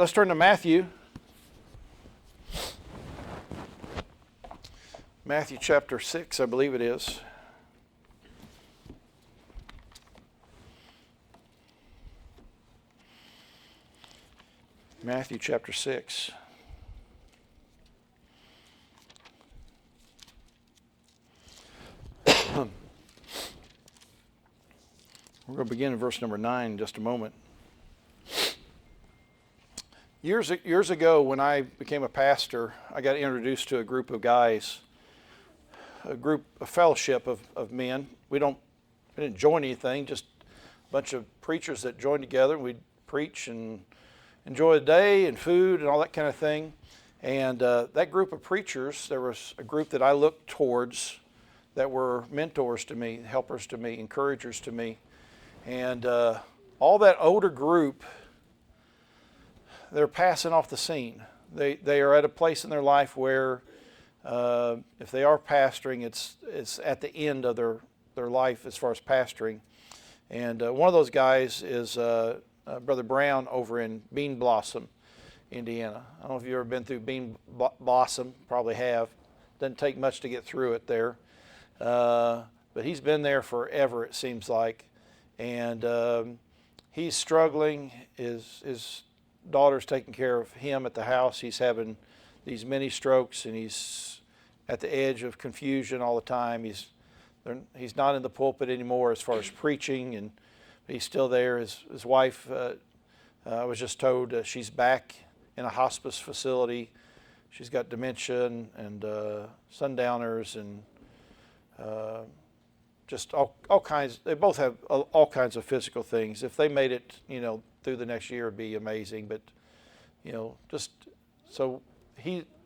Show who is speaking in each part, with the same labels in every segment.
Speaker 1: let's turn to Matthew. Matthew chapter 6, I believe it is. Matthew chapter 6. We're going to begin in verse number 9 in just a moment. Years ago, when I became a pastor, I got introduced to a group of guys, a fellowship of men. We didn't join anything, just a bunch of preachers that joined together. We'd preach and enjoy the day and food and all that kind of thing. And that group of preachers, there was a group that I looked towards that were mentors to me, helpers to me, encouragers to me. And all that older group, they're passing off the scene. They are at a place in their life where if they are pastoring, it's at the end of their life as far as pastoring. And one of those guys is Brother Brown over in Bean Blossom, Indiana. I don't know if you've ever been through Bean Blossom, probably have. Doesn't take much to get through it there. But he's been there forever, it seems like. And he's struggling. His daughter's taking care of him at the house. He's having these mini strokes, and he's at the edge of confusion all the time. He's not in the pulpit anymore as far as preaching, and he's still there. His wife, I was just told, she's back in a hospice facility. She's got dementia and sundowners and just all kinds. They both have all kinds of physical things. If they made it, through the next year, it'd be amazing. But just so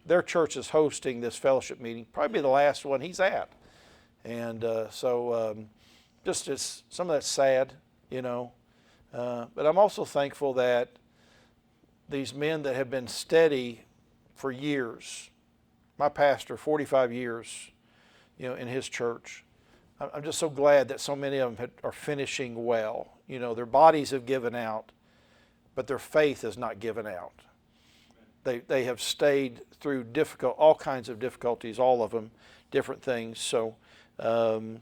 Speaker 1: their church is hosting this fellowship meeting, probably the last one he's at, and just as some of that's sad, but I'm also thankful that these men that have been steady for years, my pastor, 45 years, in his church. I'm just so glad that so many of them are finishing well. Their bodies have given out, but their faith has not given out. They have stayed through all kinds of difficulties, all of them, different things. So, it's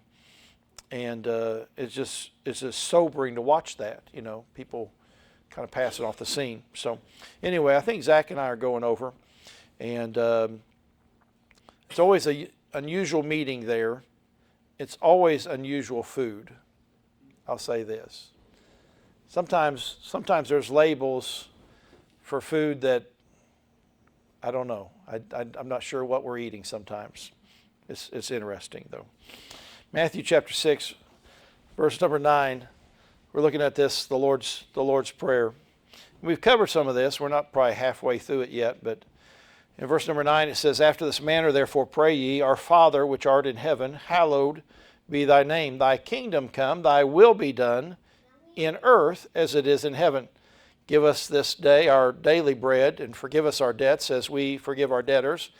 Speaker 1: just sobering to watch that. People kind of passing off the scene. So, anyway, I think Zach and I are going over, and it's always an unusual meeting there. It's always unusual food. I'll say this. Sometimes there's labels for food that I don't know. I'm not sure what we're eating sometimes. It's interesting though. Matthew chapter 6, verse number 9. We're looking at this, the Lord's Prayer. We've covered some of this. We're not probably halfway through it yet, but in verse number 9 it says, "After this manner therefore pray ye, Our Father which art in heaven, hallowed be thy name. Thy kingdom come, thy will be done in earth as it is in heaven. Give us this day our daily bread, and forgive us our debts as we forgive our debtors.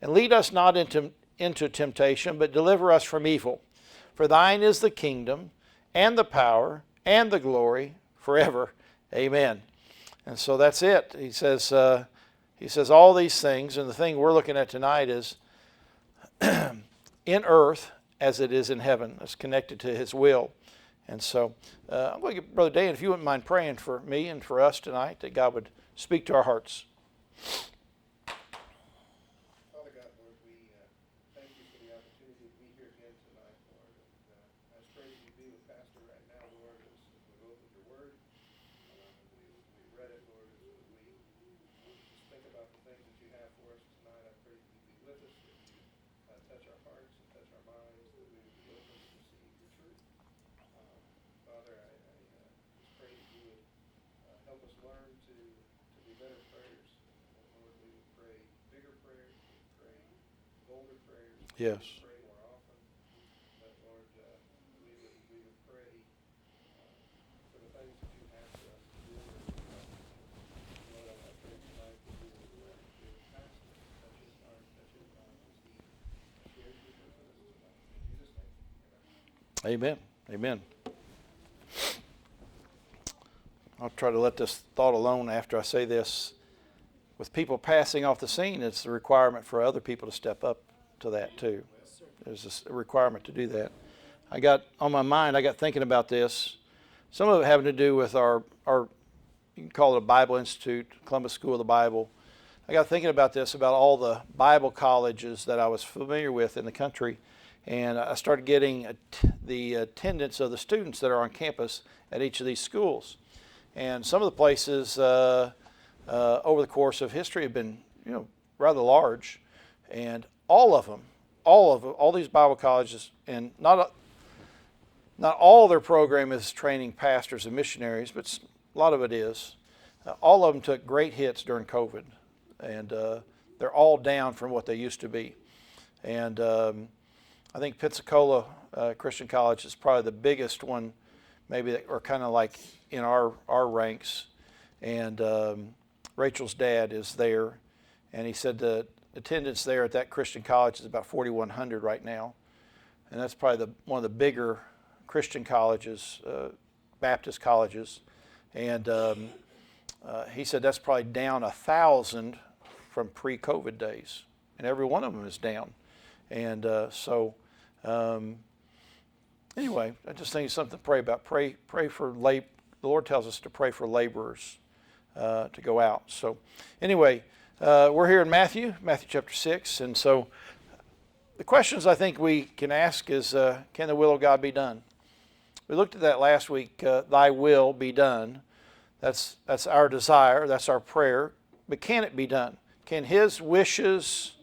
Speaker 1: And lead us not into temptation, but deliver us from evil. For thine is the kingdom, and the power, and the glory, forever. Amen." And so that's it. He says all these things, and the thing we're looking at tonight is in earth as it is in heaven. It's connected to his will. And so I'm going to get Brother Dan, if you wouldn't mind praying for me and for us tonight, that God would speak to our hearts.
Speaker 2: Father God, Lord, we thank you for the opportunity to be here again tonight, Lord. And I just pray that you be with Pastor right now, Lord, as we've opened your word. We read it, Lord, as we just think about the things that you have for us tonight. I pray that you be with us, that you touch our hearts and touch our minds, that we would be open to receive your truth. Father, I just pray that you would help us learn to be better prayers. And Lord, we would pray bigger prayers, we would pray bolder prayers,
Speaker 1: Yes.
Speaker 2: we would pray more often. But Lord, we would pray for the things that you have for us to do. Lord, I pray tonight that you would pastor, touch his heart, touch his mind as he shares your word with us tonight. In Jesus' name, amen.
Speaker 1: Amen. I'll try to let this thought alone after I say this. with people passing off the scene, it's the requirement for other people to step up to that too. There's a requirement to do that. I got on my mind, I got thinking about this. Some of it having to do with our you can call it a Bible Institute, Columbus School of the Bible. I got thinking about this, about all the Bible colleges that I was familiar with in the country. And I started getting the attendance of the students that are on campus at each of these schools. And some of the places over the course of history have been, rather large. And all these Bible colleges, and not all of their program is training pastors and missionaries, but a lot of it is. All of them took great hits during COVID, and they're all down from what they used to be. And I think Pensacola Christian College is probably the biggest one, maybe, or kind of like in our ranks. And Rachel's dad is there, and he said the attendance there at that Christian college is about 4,100 right now, and that's probably one of the bigger Christian colleges, Baptist colleges. And he said that's probably down 1,000 from pre-COVID days, and every one of them is down. And anyway, I just think it's something to pray about. Pray for the Lord tells us to pray for laborers to go out. So anyway, we're here in Matthew chapter 6, and so the questions I think we can ask is, can the will of God be done? We looked at that last week. Thy will be done. That's our desire. That's our prayer. But can it be done? Can His wishes,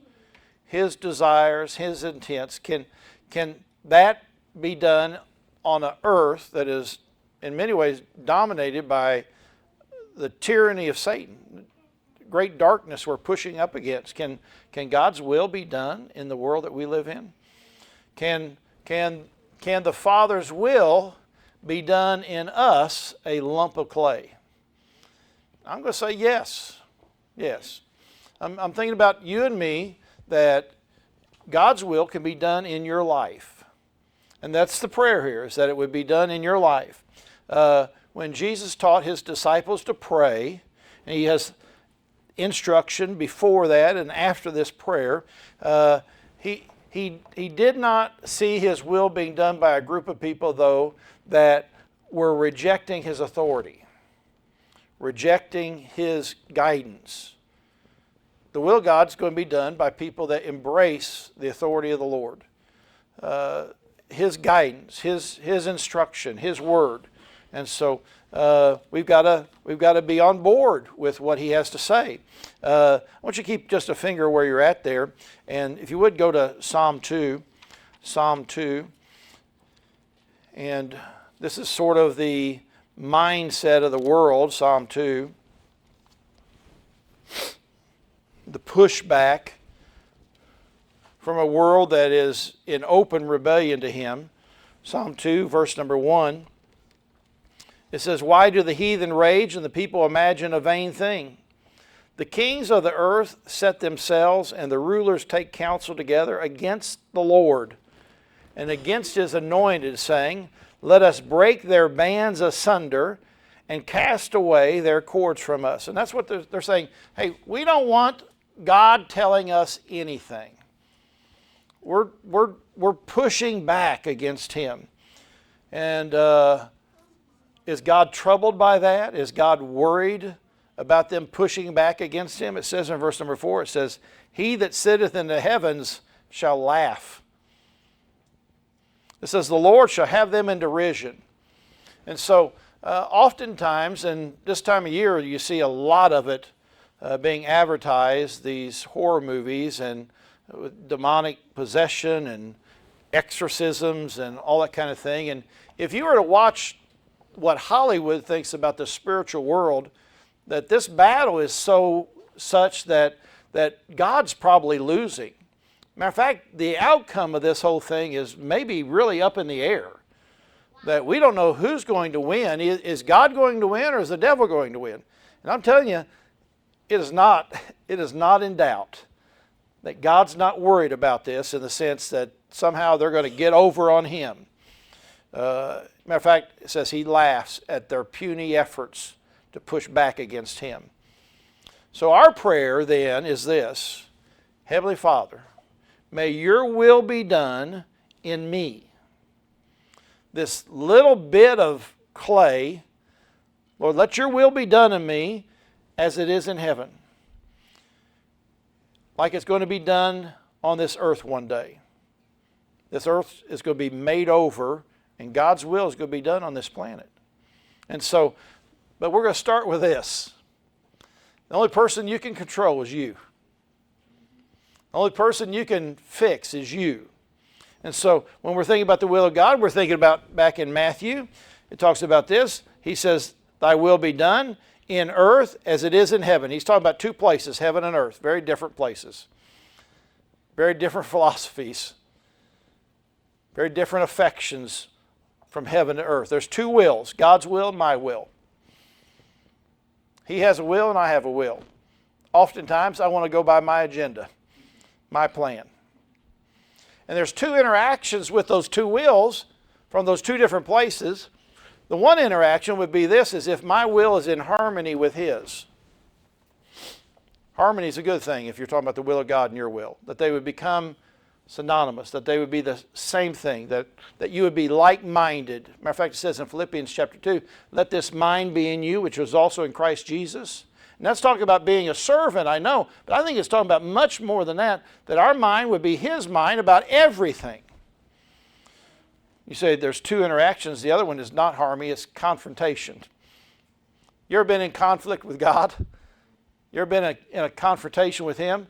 Speaker 1: His desires, His intents, can that be done on an earth that is in many ways dominated by the tyranny of Satan? Great darkness we're pushing up against. Can God's will be done in the world that we live in? Can the Father's will be done in us, a lump of clay? I'm going to say yes. Yes. I'm thinking about you and me, that God's will can be done in your life. And that's the prayer here, is that it would be done in your life. When Jesus taught His disciples to pray, and He has instruction before that and after this prayer, He did not see His will being done by a group of people, though, that were rejecting His authority, rejecting His guidance. The will of God's going to be done by people that embrace the authority of the Lord, His guidance, His instruction, His word. And so we've got to be on board with what He has to say. I want you to keep just a finger where you're at there, and if you would go to Psalm 2, and this is sort of the mindset of the world, Psalm 2. The pushback from a world that is in open rebellion to Him. Psalm 2, verse number 1. It says, "Why do the heathen rage and the people imagine a vain thing? The kings of the earth set themselves, and the rulers take counsel together against the Lord and against His anointed, saying, Let us break their bands asunder and cast away their cords from us." And that's what they're saying. Hey, we don't want God telling us anything. We're pushing back against Him. And is God troubled by that? Is God worried about them pushing back against Him? It says in verse number 4, it says, "He that sitteth in the heavens shall laugh." It says, "The Lord shall have them in derision." And so oftentimes, and this time of year, you see a lot of it being advertised, these horror movies and demonic possession and exorcisms and all that kind of thing. And if you were to watch what Hollywood thinks about the spiritual world, that this battle is such that God's probably losing. Matter of fact, the outcome of this whole thing is maybe really up in the air. That we don't know who's going to win. Is God going to win, or is the devil going to win? And I'm telling you, it is not in doubt that God's not worried about this, in the sense that somehow they're going to get over on Him. Matter of fact, it says He laughs at their puny efforts to push back against Him. So our prayer then is this: Heavenly Father, may your will be done in me. This little bit of clay, Lord, let your will be done in me as it is in heaven. Like it's going to be done on this earth one day. This earth is going to be made over, and God's will is going to be done on this planet. And so, but we're going to start with this. The only person you can control is you. The only person you can fix is you. And so when we're thinking about the will of God, we're thinking about back in Matthew, it talks about this. He says, thy will be done in earth as it is in heaven. He's talking about two places, heaven and earth, very different places. Very different philosophies. Very different affections from heaven to earth. There's two wills, God's will and my will. He has a will and I have a will. Oftentimes I want to go by my agenda, my plan. And there's two interactions with those two wills from those two different places. The one interaction would be this, is if my will is in harmony with His. Harmony is a good thing if you're talking about the will of God and your will. That they would become synonymous, that they would be the same thing, that you would be like-minded. Matter of fact, it says in Philippians chapter 2, let this mind be in you, which was also in Christ Jesus. And that's talking about being a servant, I know, but I think it's talking about much more than that, that our mind would be His mind about everything. You say there's two interactions. The other one is not harmony, it's confrontation. You ever been in conflict with God? You ever been in a confrontation with Him?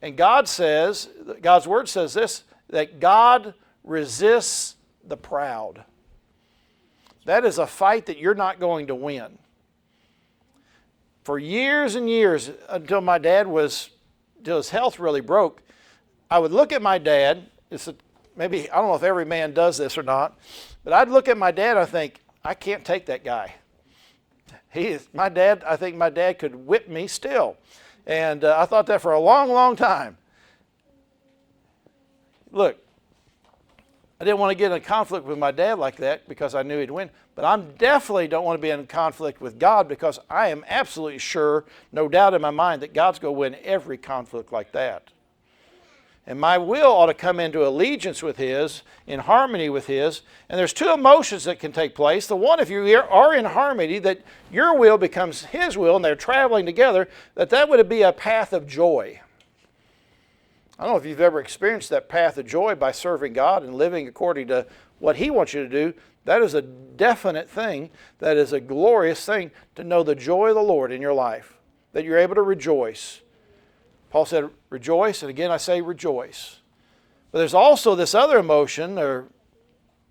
Speaker 1: And God says, God's Word says this, that God resists the proud. That is a fight that you're not going to win. For years and years, until my dad till his health really broke, I would look at my dad. Maybe, I don't know if every man does this or not, but I'd look at my dad and I think, I can't take that guy. I think my dad could whip me still. And I thought that for a long, long time. Look, I didn't want to get in a conflict with my dad like that because I knew he'd win. But I definitely don't want to be in conflict with God because I am absolutely sure, no doubt in my mind, that God's going to win every conflict like that. And my will ought to come into allegiance with His, in harmony with His. And there's two emotions that can take place. The one, if you are in harmony, that your will becomes His will and they're traveling together, that would be a path of joy. I don't know if you've ever experienced that path of joy by serving God and living according to what He wants you to do. That is a definite thing. That is a glorious thing to know the joy of the Lord in your life, that you're able to rejoice. Paul said, rejoice, and again I say rejoice. But there's also this other emotion, or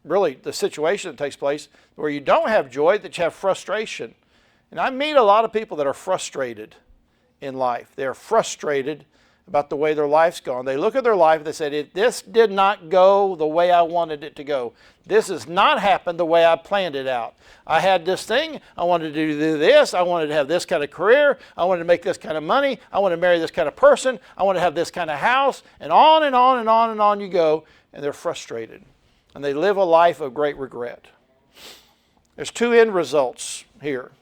Speaker 1: really the situation that takes place, where you don't have joy, that you have frustration. And I meet a lot of people that are frustrated in life. They're frustrated about the way their life's gone. They look at their life and they say, this did not go the way I wanted it to go. This has not happened the way I planned it out. I had this thing, I wanted to do this, I wanted to have this kind of career, I wanted to make this kind of money, I wanted to marry this kind of person, I wanted to have this kind of house, and on and on and on and on you go, and they're frustrated. And they live a life of great regret. There's two end results here.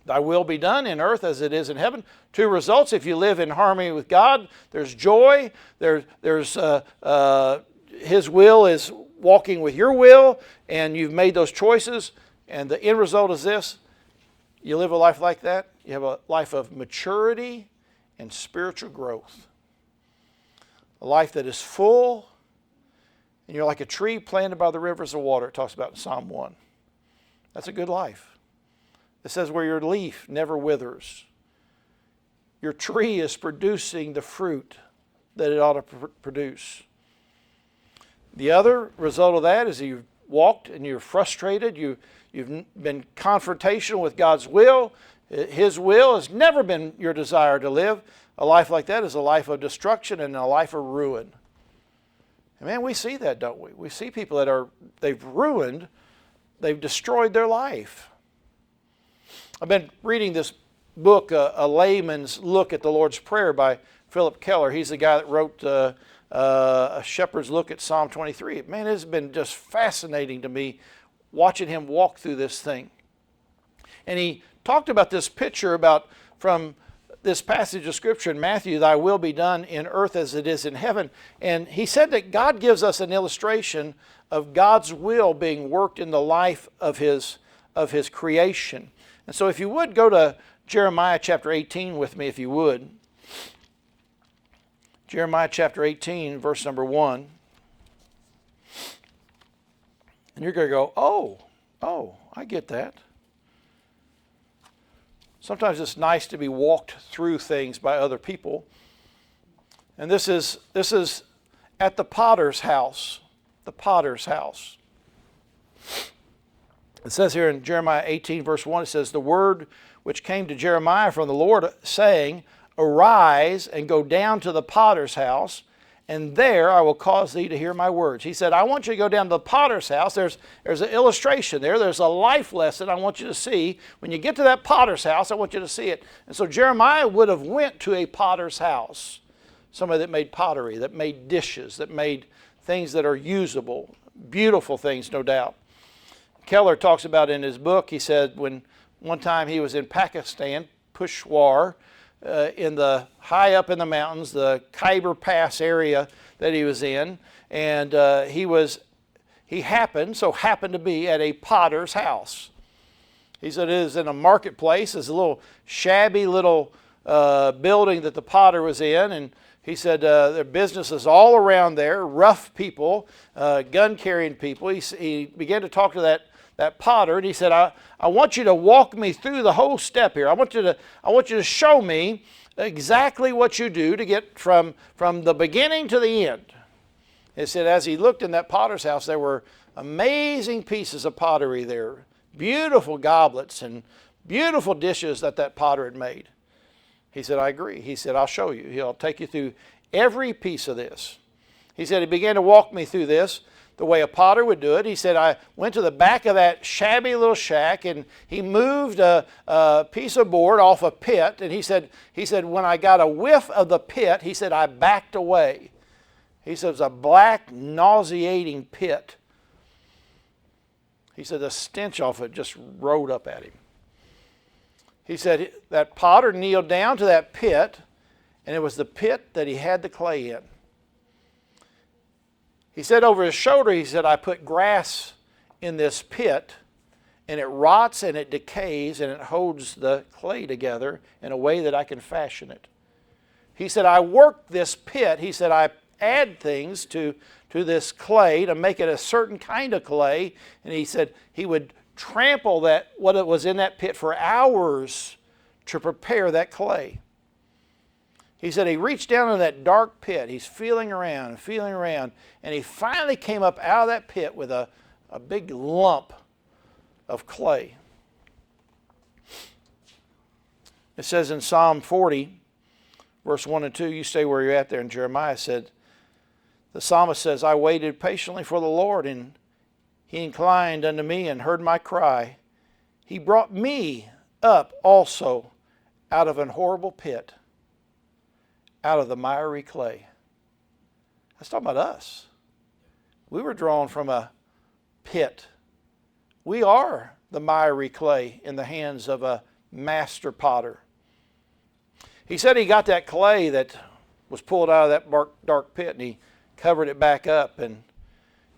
Speaker 1: Thy will be done in earth as it is in heaven. Two results. If you live in harmony with God, there's joy. There's His will is walking with your will, and you've made those choices. And the end result is this. You live a life like that, you have a life of maturity and spiritual growth. A life that is full, and you're like a tree planted by the rivers of water. It talks about in Psalm 1. That's a good life. It says where your leaf never withers. Your tree is producing the fruit that it ought to produce. The other result of that is you've walked and you're frustrated. You've been confrontational with God's will. His will has never been your desire to live. A life like that is a life of destruction and a life of ruin. And man, we see that, don't we? We see people that they've ruined, they've destroyed their life. I've been reading this book, A Layman's Look at the Lord's Prayer by Philip Keller. He's the guy that wrote A Shepherd's Look at Psalm 23. Man, it's been just fascinating to me watching him walk through this thing. And he talked about this picture from this passage of Scripture in Matthew, thy will be done in earth as it is in heaven. And he said that God gives us an illustration of God's will being worked in the life of his creation. And so if you would, go to Jeremiah chapter 18 with me, if you would. Jeremiah chapter 18, verse number 1. And you're going to go, oh, I get that. Sometimes it's nice to be walked through things by other people. And this is at the potter's house. The potter's house. It says here in Jeremiah 18, verse 1, it says, the word which came to Jeremiah from the Lord, saying, arise and go down to the potter's house, and there I will cause thee to hear my words. He said, I want you to go down to the potter's house. There's an illustration there. There's a life lesson I want you to see. When you get to that potter's house, I want you to see it. And so Jeremiah would have went to a potter's house. Somebody that made pottery, that made dishes, that made things that are usable. Beautiful things, no doubt. Keller talks about in his book, he said when one time he was in Pakistan, Peshawar, high up in the mountains, the Khyber Pass area that he was in, and he happened to be at a potter's house. He said it is in a marketplace. It's a little shabby little building that the potter was in, and he said there are businesses all around there, rough people, gun-carrying people. He began to talk to that potter, and he said, I want you to walk me through the whole step here. I want you to show me exactly what you do to get from the beginning to the end. He said as he looked in that potter's house, there were amazing pieces of pottery there, beautiful goblets and beautiful dishes that potter had made. He said, I agree. He said, I'll show you. He'll take you through every piece of this. He said he began to walk me through this the way a potter would do it. He said, I went to the back of that shabby little shack, and he moved a piece of board off a pit. And he said, when I got a whiff of the pit, he said, I backed away. He said, it was a black, nauseating pit. He said, the stench off it just rode up at him. He said, that potter kneeled down to that pit, and it was the pit that he had the clay in. He said over his shoulder, he said, I put grass in this pit, and it rots and it decays and it holds the clay together in a way that I can fashion it. He said, I work this pit. He said, I add things to this clay to make it a certain kind of clay. And he said he would trample what it was in that pit for hours to prepare that clay. He said he reached down in that dark pit. He's feeling around, and he finally came up out of that pit with a big lump of clay. It says in Psalm 40, verse 1 and 2, you stay where you're at there, and Jeremiah said, the psalmist says, I waited patiently for the Lord, and he inclined unto me and heard my cry. He brought me up also out of an horrible pit, out of the miry clay. That's talking about us. We were drawn from a pit. We are the miry clay in the hands of a master potter. He said he got that clay that was pulled out of that dark pit, and he covered it back up, and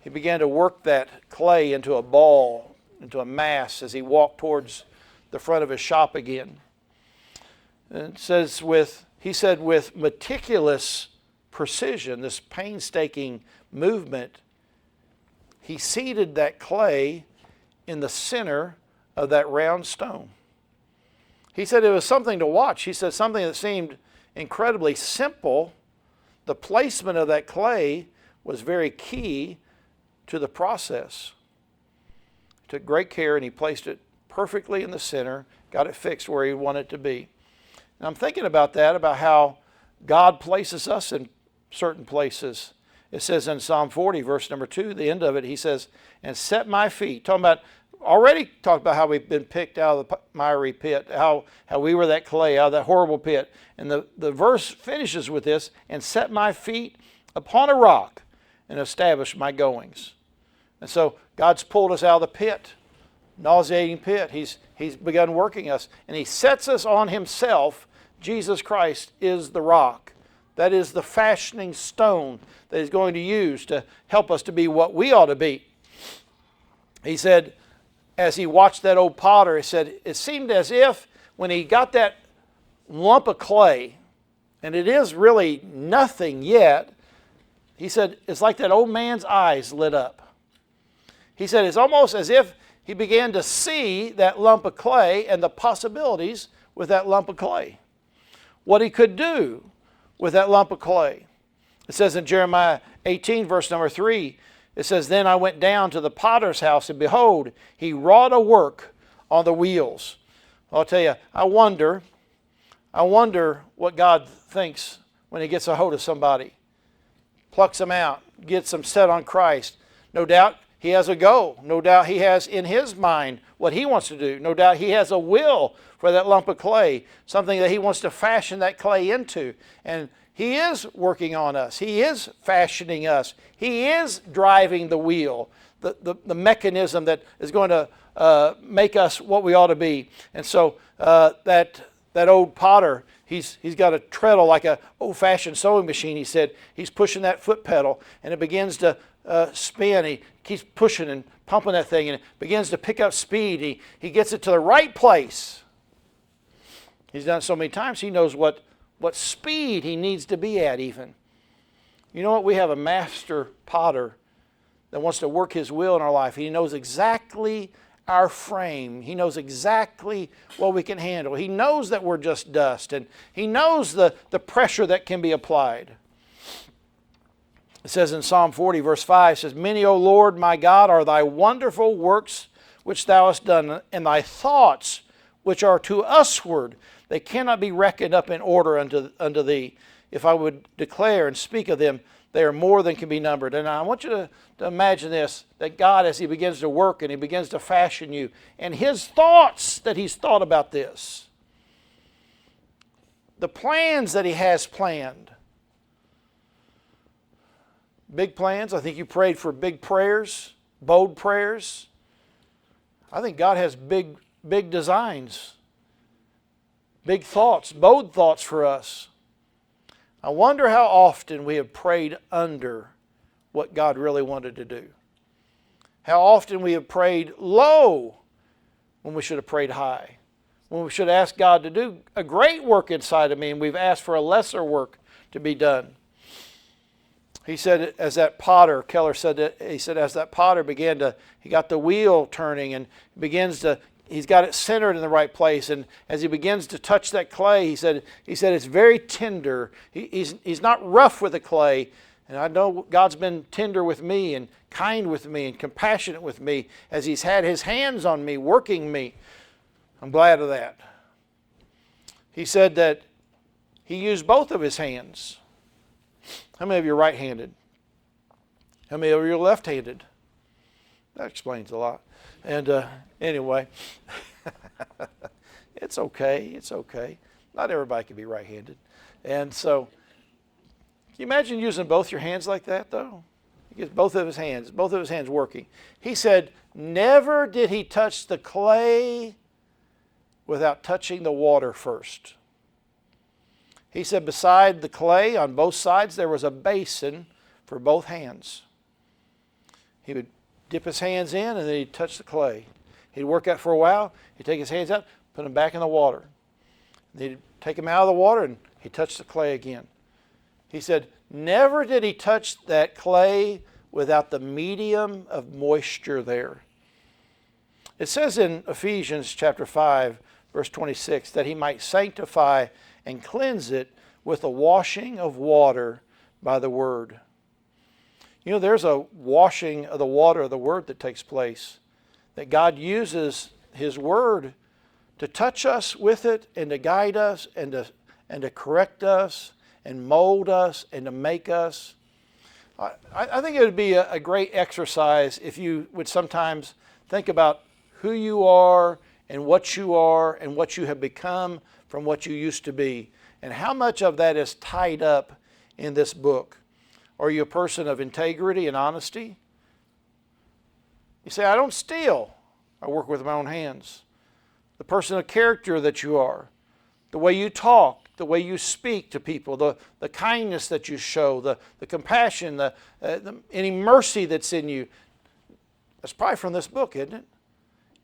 Speaker 1: he began to work that clay into a ball, into a mass as he walked towards the front of his shop again. And it says he said with meticulous precision, this painstaking movement, he seated that clay in the center of that round stone. He said it was something to watch. He said something that seemed incredibly simple. The placement of that clay was very key to the process. He took great care, and he placed it perfectly in the center, got it fixed where he wanted it to be. And I'm thinking about that, about how God places us in certain places. It says in Psalm 40, verse number 2, the end of it, he says, and set my feet. Already talked about how we've been picked out of the miry pit, how we were that clay out of that horrible pit. And the verse finishes with this, and set my feet upon a rock and establish my goings. And so God's pulled us out of the pit, nauseating pit. He's begun working us, and he sets us on himself Jesus Christ is the rock. That is the fashioning stone that He's going to use to help us to be what we ought to be. He said, as he watched that old potter, he said, it seemed as if when he got that lump of clay, and it is really nothing yet, he said, it's like that old man's eyes lit up. He said, it's almost as if he began to see that lump of clay and the possibilities with that lump of clay. What he could do with that lump of clay. It says in Jeremiah 18, verse number 3, it says, then I went down to the potter's house, and behold, he wrought a work on the wheels. I'll tell you, I wonder what God thinks when He gets a hold of somebody. Plucks them out, gets them set on Christ. No doubt He has a goal. No doubt He has in His mind what He wants to do. No doubt He has a will for that lump of clay, something that He wants to fashion that clay into. And He is working on us. He is fashioning us. He is driving the wheel, the mechanism that is going to make us what we ought to be. And so that old potter, he's got a treadle like an old-fashioned sewing machine. He said he's pushing that foot pedal, and it begins to spin. He keeps pushing and pumping that thing, and it begins to pick up speed. He gets it to the right place. He's done it so many times, he knows what speed he needs to be at even. You know what? We have a master potter that wants to work his will in our life. He knows exactly our frame. He knows exactly what we can handle. He knows that we're just dust, and He knows the pressure that can be applied. It says in Psalm 40, verse 5, it says, many, O Lord, my God, are thy wonderful works which thou hast done, and thy thoughts which are to usward. They cannot be reckoned up in order unto thee. If I would declare and speak of them, they are more than can be numbered. And I want you to imagine this, that God, as He begins to work and He begins to fashion you, and His thoughts that He's thought about this, the plans that He has planned, big plans. I think you prayed for big prayers, bold prayers. I think God has big designs, big thoughts, bold thoughts for us. I wonder how often we have prayed under what God really wanted to do. How often we have prayed low when we should have prayed high. When we should ask God to do a great work inside of me, and we've asked for a lesser work to be done. He said, as that potter, Keller said, he said, as that potter he got the wheel turning and he's got it centered in the right place. And as he begins to touch that clay, he said it's very tender. He's not rough with the clay. And I know God's been tender with me and kind with me and compassionate with me as He's had His hands on me, working me. I'm glad of that. He said that He used both of His hands. How many of you are right-handed? How many of you are left-handed? That explains a lot. And anyway, it's okay. It's okay. Not everybody can be right-handed. And so, can you imagine using both your hands like that, though? He gets both of his hands working. He said, never did He touch the clay without touching the water first. He said beside the clay on both sides there was a basin for both hands. He would dip his hands in and then he'd touch the clay. He'd work that for a while. He'd take his hands out, put them back in the water. Then he'd take them out of the water and he'd touch the clay again. He said, never did He touch that clay without the medium of moisture there. It says in Ephesians chapter 5, verse 26, that He might sanctify and cleanse it with a washing of water by the Word. You know, there's a washing of the water of the Word that takes place. That God uses His Word to touch us with it and to guide us and to correct us and mold us and to make us. I think it would be a great exercise if you would sometimes think about who you are and what you have become from what you used to be, and how much of that is tied up in this book. Are you a person of integrity and honesty? You say, I don't steal. I work with my own hands. The person of character that you are, the way you talk, the way you speak to people, the kindness that you show, the compassion, any mercy that's in you. That's probably from this book, isn't it?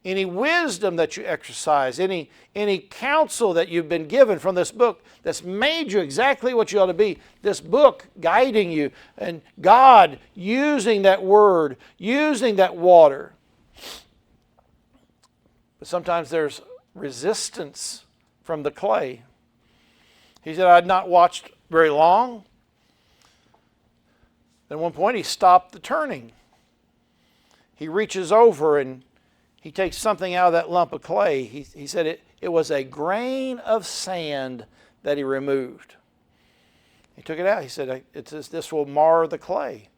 Speaker 1: Any wisdom that you exercise, any counsel that you've been given from this book that's made you exactly what you ought to be. This book guiding you, and God using that word, using that water. But sometimes there's resistance from the clay. He said, I'd not watched very long. At one point he stopped the turning. He reaches over and he takes something out of that lump of clay. He said it was a grain of sand that he removed. He took it out. He said, this will mar the clay.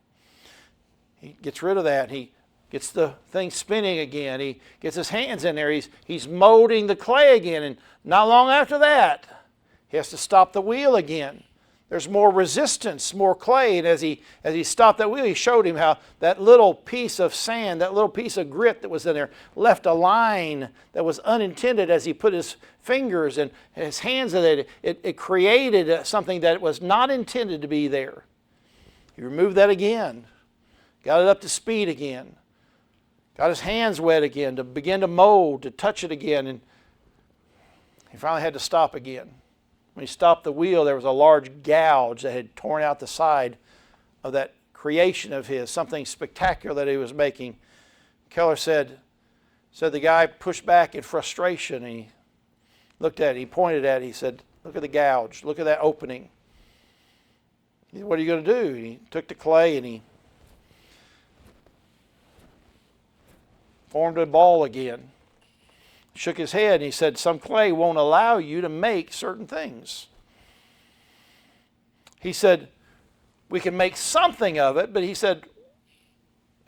Speaker 1: He gets rid of that. He gets the thing spinning again. He gets his hands in there. He's molding the clay again. And not long after that, he has to stop the wheel again. There's more resistance, more clay. And as he stopped that wheel, he showed him how that little piece of sand, that little piece of grit that was in there, left a line that was unintended as he put his fingers and his hands in it. It created something that was not intended to be there. He removed that again, got it up to speed again, got his hands wet again to begin to mold, to touch it again, and he finally had to stop again. When he stopped the wheel, there was a large gouge that had torn out the side of that creation of his, something spectacular that he was making. Keller said the guy pushed back in frustration. He looked at it, he pointed at it, he said, look at the gouge, look at that opening. He said, what are you going to do? And he took the clay and he formed a ball again. Shook his head and he said, some clay won't allow you to make certain things. He said, we can make something of it, but he said,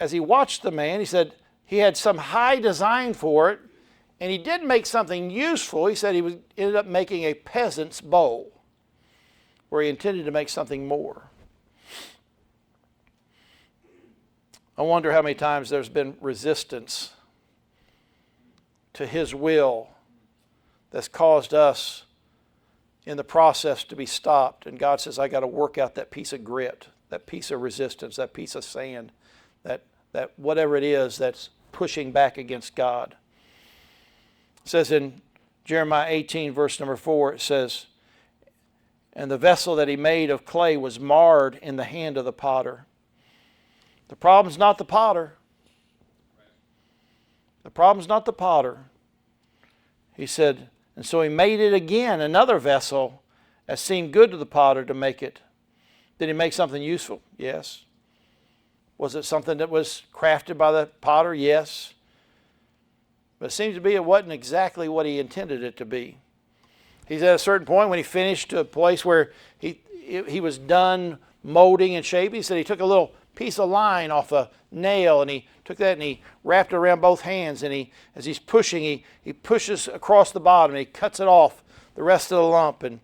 Speaker 1: as he watched the man, he said he had some high design for it, and he did make something useful. He said he ended up making a peasant's bowl, where he intended to make something more. I wonder how many times there's been resistance to his will that's caused us in the process to be stopped. And God says, I got to work out that piece of grit, that piece of resistance, that piece of sand, that whatever it is that's pushing back against God. It says in Jeremiah 18, verse number 4, it says, and the vessel that he made of clay was marred in the hand of the potter. The problem's not the potter. The problem's not the potter. He said, and so he made it again, another vessel, as seemed good to the potter to make it. Did he make something useful? Yes. Was it something that was crafted by the potter? Yes. But it seems to be it wasn't exactly what he intended it to be. He's at a certain point when he finished to a place where he was done molding and shaping. He said he took a little piece of line off a nail and he took that and he wrapped it around both hands, and as he's pushing, he pushes across the bottom and he cuts it off the rest of the lump, and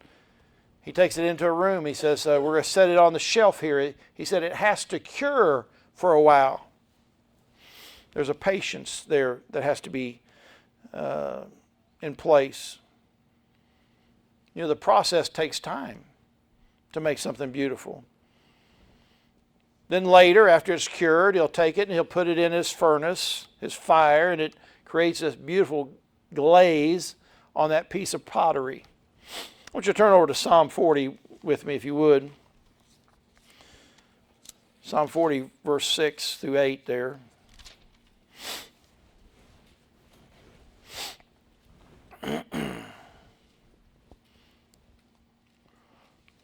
Speaker 1: he takes it into a room. He says, we're going to set it on the shelf here. He said it has to cure for a while. There's a patience there that has to be in place. You know, the process takes time to make something beautiful. Then later, after it's cured, he'll take it and he'll put it in his furnace, his fire, and it creates this beautiful glaze on that piece of pottery. I want you to turn over to Psalm 40 with me, if you would. Psalm 40, verse 6 through 8 there.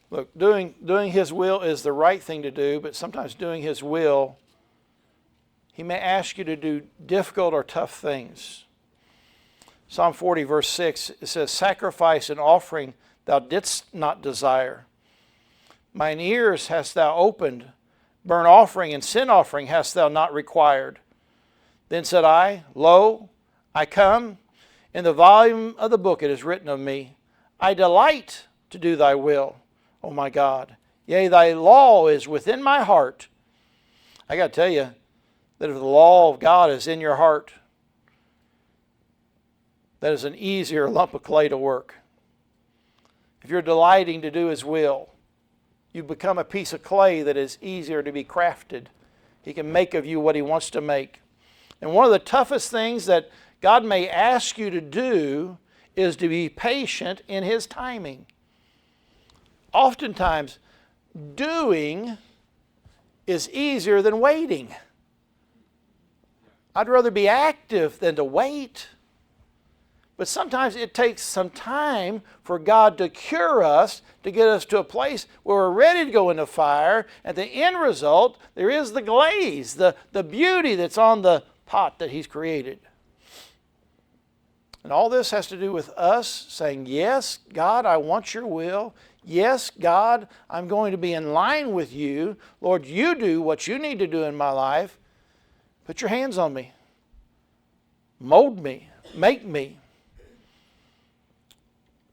Speaker 1: Look, doing his will is the right thing to do, but sometimes doing his will, he may ask you to do difficult or tough things. Psalm 40, verse 6, it says, sacrifice and offering thou didst not desire. Mine ears hast thou opened, burnt offering and sin offering hast thou not required. Then said I, lo, I come. In the volume of the book it is written of me, I delight to do thy will, O my God. Yea, thy law is within my heart. I got to tell you that if the law of God is in your heart, that is an easier lump of clay to work. if you're delighting to do His will, you become a piece of clay that is easier to be crafted. He can make of you what He wants to make. And one of the toughest things that God may ask you to do is to be patient in His timing. Oftentimes, doing is easier than waiting. I'd rather be active than to wait. But sometimes it takes some time for God to cure us, to get us to a place where we're ready to go into fire. At the end result, there is the glaze, the beauty that's on the pot that He's created. And all this has to do with us saying, yes, God, I want your will. Yes, God, I'm going to be in line with you. Lord, you do what you need to do in my life. Put your hands on me. Mold me. Make me.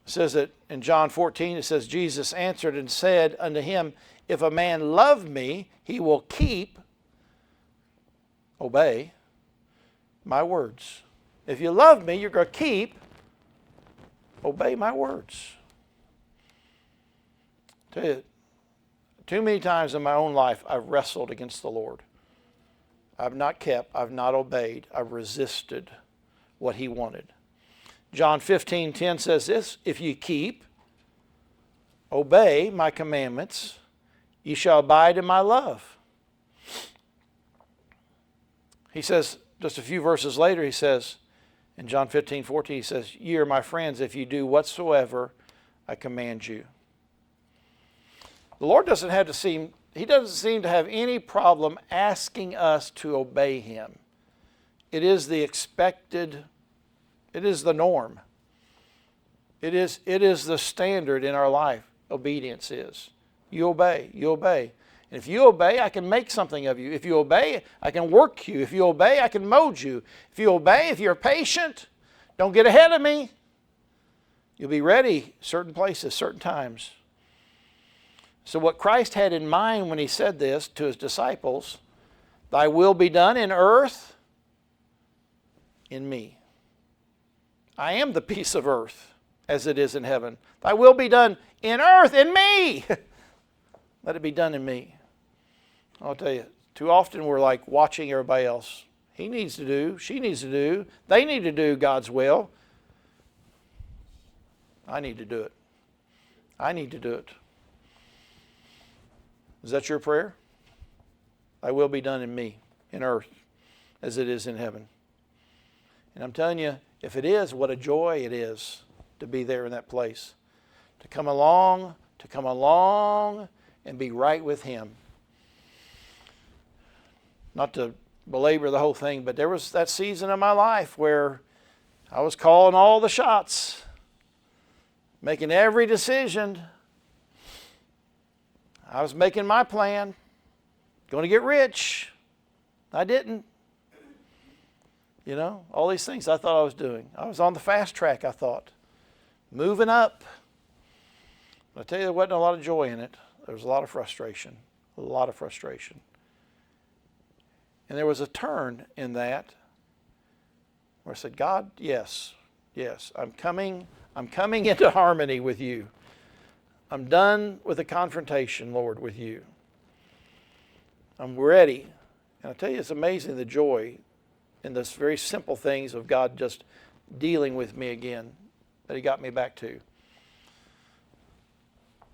Speaker 1: It says that in John 14, it says, Jesus answered and said unto him, if a man love me, he will keep, obey, my words. If you love me, you're going to keep, obey my words. I tell you, too many times in my own life, I've wrestled against the Lord. I've not kept, I've not obeyed, I've resisted what He wanted. John 15:10 says this, if you keep, obey my commandments, ye shall abide in my love. He says, just a few verses later, he says, in John 15:14, he says, ye are my friends if you do whatsoever I command you. The Lord doesn't seem to have any problem asking us to obey Him. It is the expected, it is the norm. It is the standard in our life. Obedience is. You obey, you obey. And if you obey, I can make something of you. If you obey, I can work you. If you obey, I can mold you. If you obey, if you're patient, don't get ahead of me. You'll be ready certain places, certain times. So what Christ had in mind when He said this to His disciples, thy will be done in earth, in me. I am the piece of earth as it is in heaven. Thy will be done in earth, in me. Let it be done in me. I'll tell you, too often we're like watching everybody else. He needs to do, she needs to do, they need to do God's will. I need to do it. I need to do it. Is that your prayer? Thy will be done in me, in earth, as it is in heaven. And I'm telling you, if it is, what a joy it is to be there in that place. To come along and be right with Him. Not to belabor the whole thing, but there was that season of my life where I was calling all the shots, making every decision. I was making my plan, going to get rich. I didn't. You know, all these things I thought I was doing. I was on the fast track, I thought. Moving up. But I tell you, there wasn't a lot of joy in it. There was a lot of frustration. A lot of frustration. And there was a turn in that where I said, God, yes, I'm coming into harmony with you. I'm done with the confrontation, Lord, with you. I'm ready. And I tell you, it's amazing the joy in this very simple things of God just dealing with me again that He got me back to.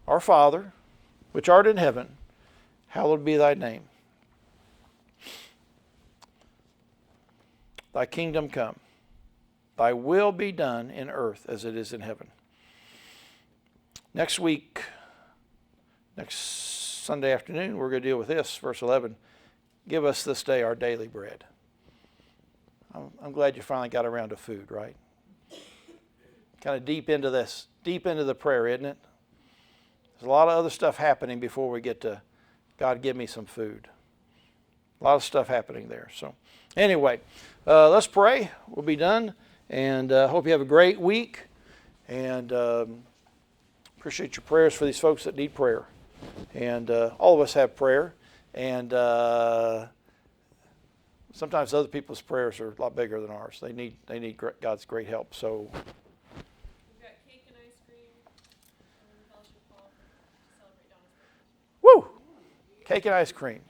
Speaker 1: Our Father, which art in heaven, hallowed be thy name. Thy kingdom come. Thy will be done in earth as it is in heaven. Next week, next Sunday afternoon, we're going to deal with this, verse 11. Give us this day our daily bread. I'm glad you finally got around to food, right? Kind of deep into this, deep into the prayer, isn't it? There's a lot of other stuff happening before we get to, God, give me some food. A lot of stuff happening there. So anyway, let's pray. We'll be done. And hope you have a great week. And appreciate your prayers for these folks that need prayer. And all of us have prayer. And sometimes other people's prayers are a lot bigger than ours. They need God's great help. So
Speaker 3: We've got cake and ice cream.
Speaker 1: Cake and ice cream.